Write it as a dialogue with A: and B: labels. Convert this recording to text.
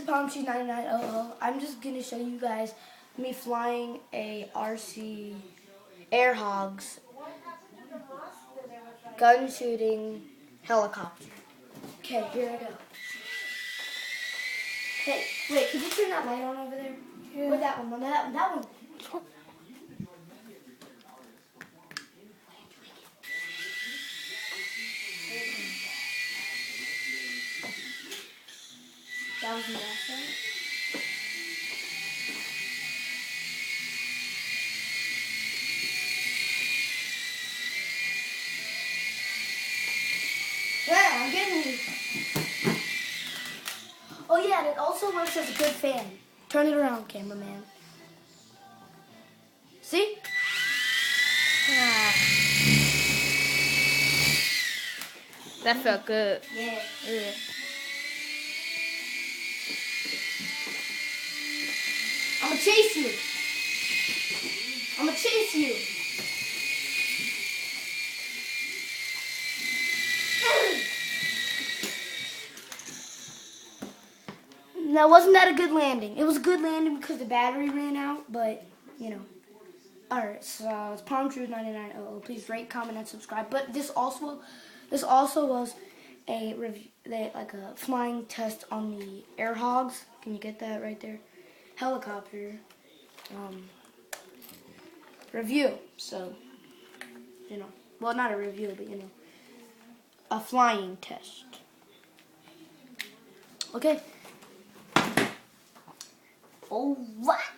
A: Palm Trees 9900. I'm just going to show you guys me flying a RC air hogs gun shooting helicopter. Okay, here I go. Hey, wait, could you turn that light on over there? Yeah. Or that one, that one. That was the last one. Yeah, I'm getting you. Oh yeah, and it also works as a good fan. Turn it around, cameraman. See?
B: That felt good.
A: Yeah.
B: Yeah.
A: I'm gonna chase you. I'm gonna chase you. Now, wasn't that a good landing? It was a good landing because the battery ran out, but, you know. Alright, so it's Palm Trees 9900. Please rate, comment, and subscribe. But this also was a review, like a flying test on the air hogs. Can you get that right there? Helicopter review. So, you know, well, not a review, but you know, a flying test. Okay. All right.